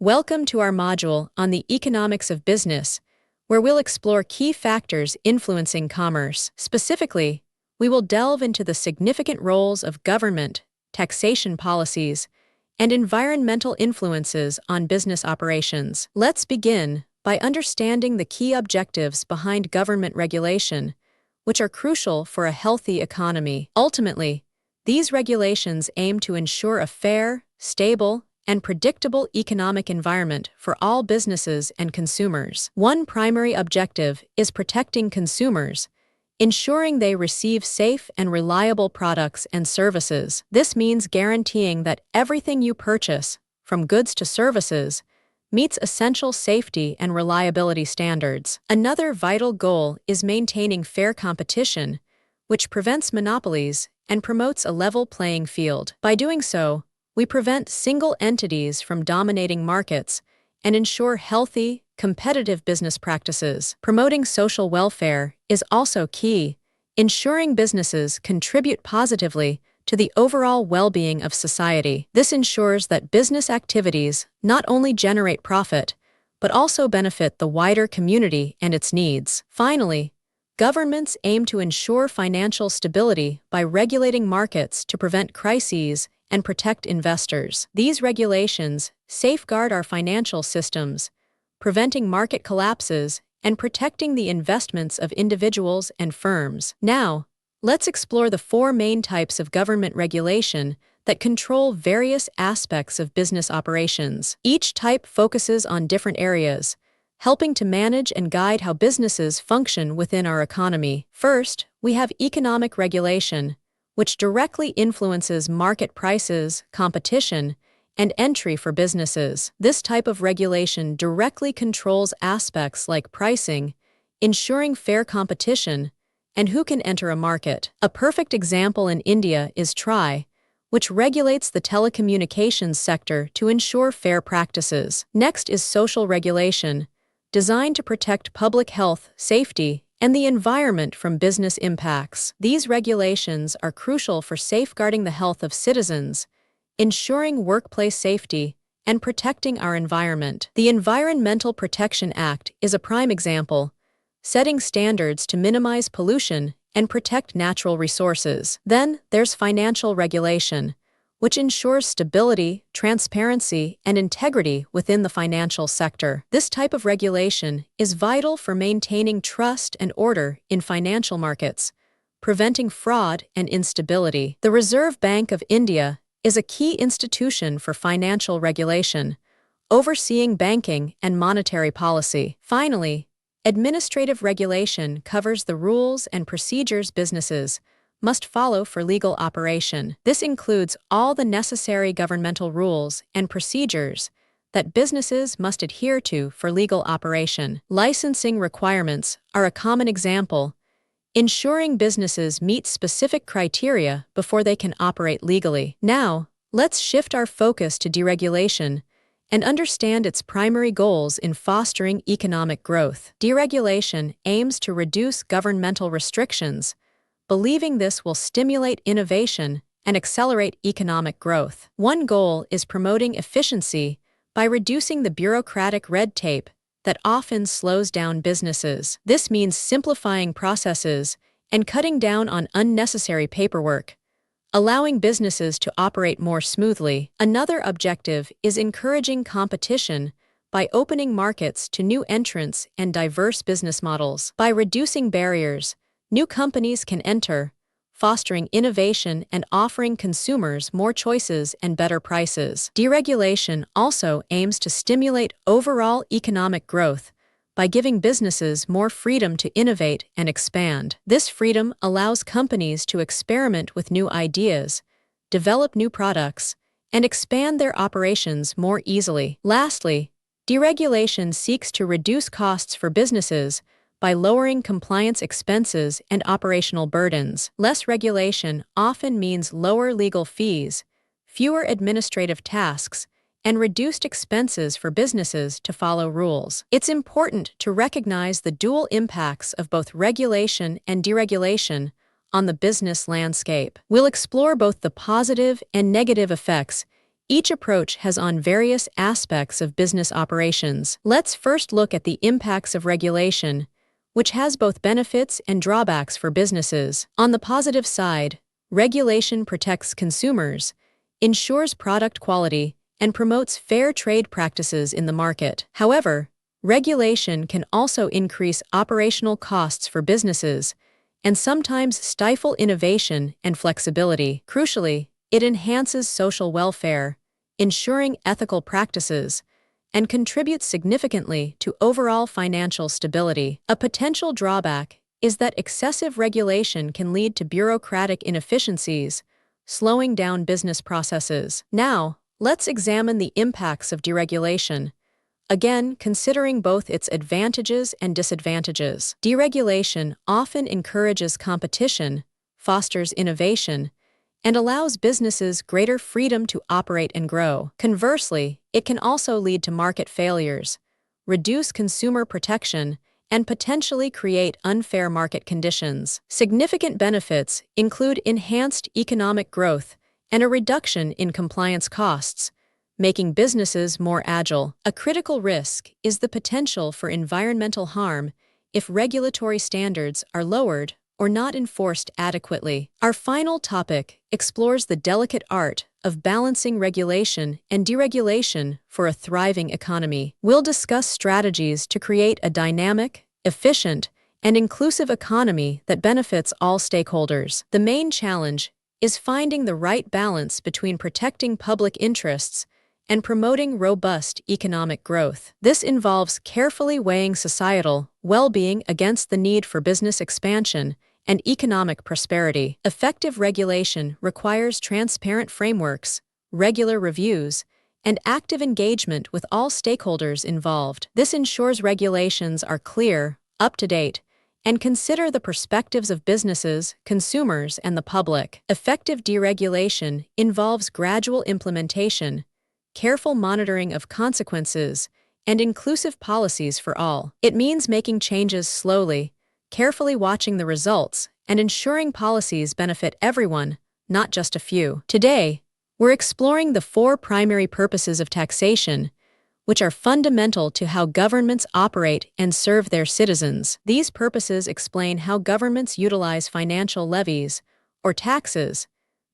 Welcome to our module on the economics of business, where we'll explore key factors influencing commerce. Specifically, we will delve into the significant roles of government, taxation policies, and environmental influences on business operations. Let's begin by understanding the key objectives behind government regulation, which are crucial for a healthy economy. Ultimately, these regulations aim to ensure a fair, stable, and predictable economic environment for all businesses and consumers. One primary objective is protecting consumers, ensuring they receive safe and reliable products and services. This means guaranteeing that everything you purchase, from goods to services, meets essential safety and reliability standards. Another vital goal is maintaining fair competition, which prevents monopolies and promotes a level playing field. By doing so, we prevent single entities from dominating markets and ensure healthy, competitive business practices. Promoting social welfare is also key, ensuring businesses contribute positively to the overall well-being of society. This ensures that business activities not only generate profit, but also benefit the wider community and its needs. Finally, governments aim to ensure financial stability by regulating markets to prevent crises and protect investors. These regulations safeguard our financial systems, preventing market collapses and protecting the investments of individuals and firms. Now, let's explore the four main types of government regulation that control various aspects of business operations. Each type focuses on different areas, helping to manage and guide how businesses function within our economy. First, we have economic regulation, which directly influences market prices, competition, and entry for businesses. This type of regulation directly controls aspects like pricing, ensuring fair competition, and who can enter a market. A perfect example in India is TRAI, which regulates the telecommunications sector to ensure fair practices. Next is social regulation, designed to protect public health, safety, and the environment from business impacts. These regulations are crucial for safeguarding the health of citizens, ensuring workplace safety, and protecting our environment. The Environmental Protection Act is a prime example, setting standards to minimize pollution and protect natural resources. Then there's financial regulation, which ensures stability, transparency, and integrity within the financial sector. This type of regulation is vital for maintaining trust and order in financial markets, preventing fraud and instability. The Reserve Bank of India is a key institution for financial regulation, overseeing banking and monetary policy. Finally, administrative regulation covers the rules and procedures businesses must follow for legal operation. This includes all the necessary governmental rules and procedures that businesses must adhere to for legal operation. Licensing requirements are a common example, ensuring businesses meet specific criteria before they can operate legally. Now, let's shift our focus to deregulation and understand its primary goals in fostering economic growth. Deregulation aims to reduce governmental restrictions, believing this will stimulate innovation and accelerate economic growth. One goal is promoting efficiency by reducing the bureaucratic red tape that often slows down businesses. This means simplifying processes and cutting down on unnecessary paperwork, allowing businesses to operate more smoothly. Another objective is encouraging competition by opening markets to new entrants and diverse business models. By reducing barriers, new companies can enter, fostering innovation and offering consumers more choices and better prices. Deregulation also aims to stimulate overall economic growth by giving businesses more freedom to innovate and expand. This freedom allows companies to experiment with new ideas, develop new products, and expand their operations more easily. Lastly, deregulation seeks to reduce costs for businesses by lowering compliance expenses and operational burdens. Less regulation often means lower legal fees, fewer administrative tasks, and reduced expenses for businesses to follow rules. It's important to recognize the dual impacts of both regulation and deregulation on the business landscape. We'll explore both the positive and negative effects Each approach has on various aspects of business operations. Let's first look at the impacts of regulation, which has both benefits and drawbacks for businesses. On the positive side, regulation protects consumers, ensures product quality, and promotes fair trade practices in the market. However, regulation can also increase operational costs for businesses and sometimes stifle innovation and flexibility. Crucially, it enhances social welfare, ensuring ethical practices, and contributes significantly to overall financial stability. A potential drawback is that excessive regulation can lead to bureaucratic inefficiencies, slowing down business processes. Now, let's examine the impacts of deregulation, again considering both its advantages and disadvantages. Deregulation often encourages competition, fosters innovation, and allows businesses greater freedom to operate and grow. Conversely, it can also lead to market failures, reduce consumer protection, and potentially create unfair market conditions. Significant benefits include enhanced economic growth and a reduction in compliance costs, making businesses more agile. A critical risk is the potential for environmental harm if regulatory standards are lowered or not enforced adequately. Our final topic explores the delicate art of balancing regulation and deregulation for a thriving economy. We'll discuss strategies to create a dynamic, efficient, and inclusive economy that benefits all stakeholders. The main challenge is finding the right balance between protecting public interests and promoting robust economic growth. This involves carefully weighing societal well-being against the need for business expansion and economic prosperity. Effective regulation requires transparent frameworks, regular reviews, and active engagement with all stakeholders involved. This ensures regulations are clear, up-to-date, and consider the perspectives of businesses, consumers, and the public. Effective deregulation involves gradual implementation, careful monitoring of consequences, and inclusive policies for all. It means making changes slowly, carefully watching the results, and ensuring policies benefit everyone, not just a few. Today, we're exploring the 4 primary purposes of taxation, which are fundamental to how governments operate and serve their citizens. These purposes explain how governments utilize financial levies, or taxes,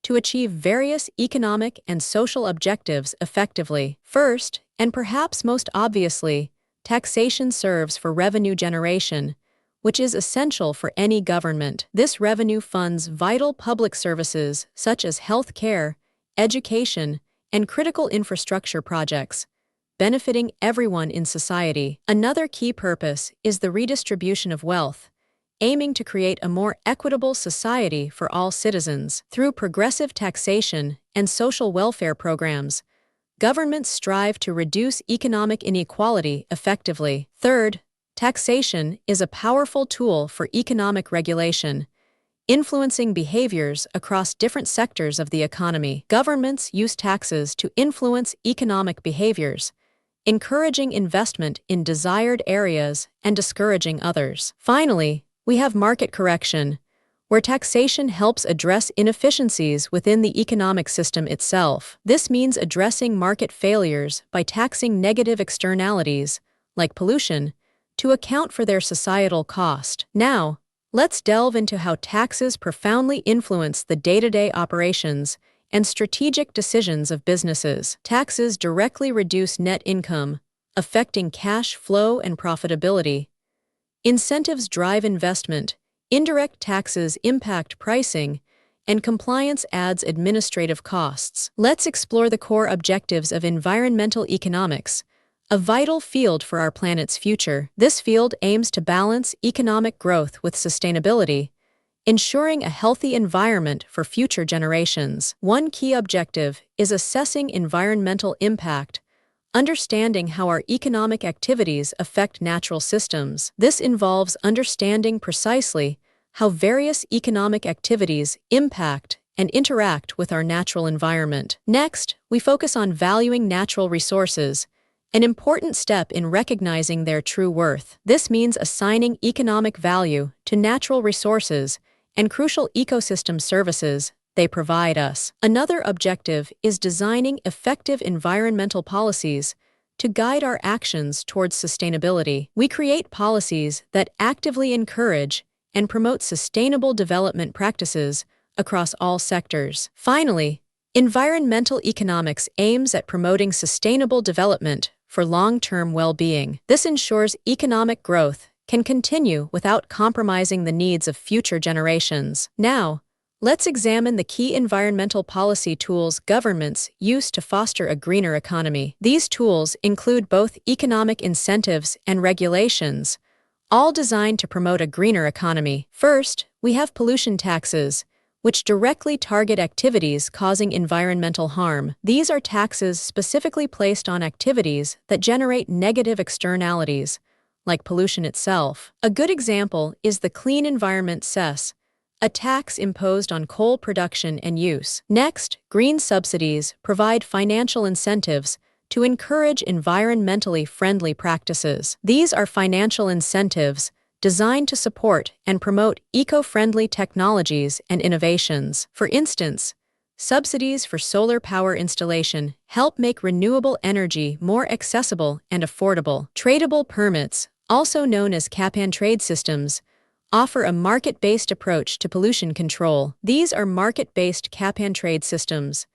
to achieve various economic and social objectives effectively. First, and perhaps most obviously, taxation serves for revenue generation, which is essential for any government. This revenue funds vital public services such as health care, education, and critical infrastructure projects, benefiting everyone in society. Another key purpose is the redistribution of wealth, aiming to create a more equitable society for all citizens. Through progressive taxation and social welfare programs, governments strive to reduce economic inequality effectively. Third, taxation is a powerful tool for economic regulation, influencing behaviors across different sectors of the economy. Governments use taxes to influence economic behaviors, encouraging investment in desired areas and discouraging others. Finally, we have market correction, where taxation helps address inefficiencies within the economic system itself. This means addressing market failures by taxing negative externalities, like pollution, to account for their societal cost. Now, let's delve into how taxes profoundly influence the day-to-day operations and strategic decisions of businesses. Taxes directly reduce net income, affecting cash flow and profitability. Incentives drive investment, indirect taxes impact pricing, and compliance adds administrative costs. Let's explore the core objectives of environmental economics, a vital field for our planet's future. This field aims to balance economic growth with sustainability, ensuring a healthy environment for future generations. One key objective is assessing environmental impact, understanding how our economic activities affect natural systems. This involves understanding precisely how various economic activities impact and interact with our natural environment. Next, we focus on valuing natural resources, an important step in recognizing their true worth. This means assigning economic value to natural resources and crucial ecosystem services they provide us. Another objective is designing effective environmental policies to guide our actions towards sustainability. We create policies that actively encourage and promote sustainable development practices across all sectors. Finally, environmental economics aims at promoting sustainable development for long-term well-being. This ensures economic growth can continue without compromising the needs of future generations. Now, let's examine the key environmental policy tools governments use to foster a greener economy. These tools include both economic incentives and regulations, all designed to promote a greener economy. First, we have pollution taxes, which directly target activities causing environmental harm. These are taxes specifically placed on activities that generate negative externalities, like pollution itself. A good example is the Clean Environment Cess, a tax imposed on coal production and use. Next, green subsidies provide financial incentives to encourage environmentally friendly practices. These are financial incentives designed to support and promote eco-friendly technologies and innovations. For instance, subsidies for solar power installation help make renewable energy more accessible and affordable. Tradable permits, also known as cap-and-trade systems, offer a market-based approach to pollution control. These are market-based cap-and-trade systems,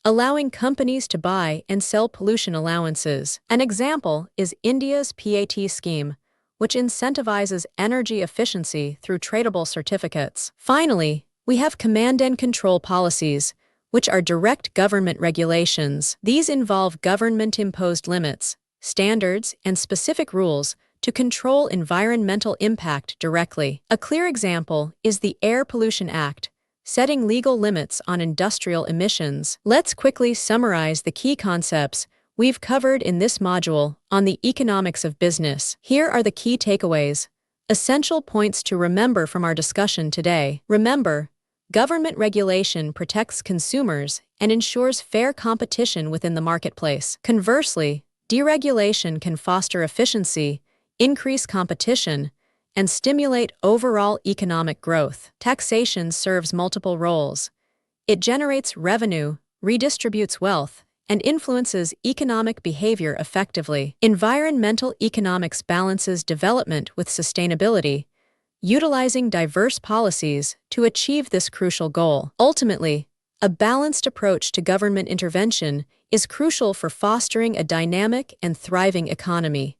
allowing companies to buy and sell pollution allowances. An example is India's PAT scheme, which incentivizes energy efficiency through tradable certificates. Finally, we have command and control policies, which are direct government regulations. These involve government-imposed limits, standards, and specific rules to control environmental impact directly. A clear example is the Air Pollution Act, setting legal limits on industrial emissions. Let's quickly summarize the key concepts we've covered in this module on the economics of business. Here are the key takeaways, essential points to remember from our discussion today. Remember, government regulation protects consumers and ensures fair competition within the marketplace. Conversely, deregulation can foster efficiency, increase competition, and stimulate overall economic growth. Taxation serves multiple roles. It generates revenue, redistributes wealth, and influences economic behavior effectively. Environmental economics balances development with sustainability, utilizing diverse policies to achieve this crucial goal. Ultimately, a balanced approach to government intervention is crucial for fostering a dynamic and thriving economy.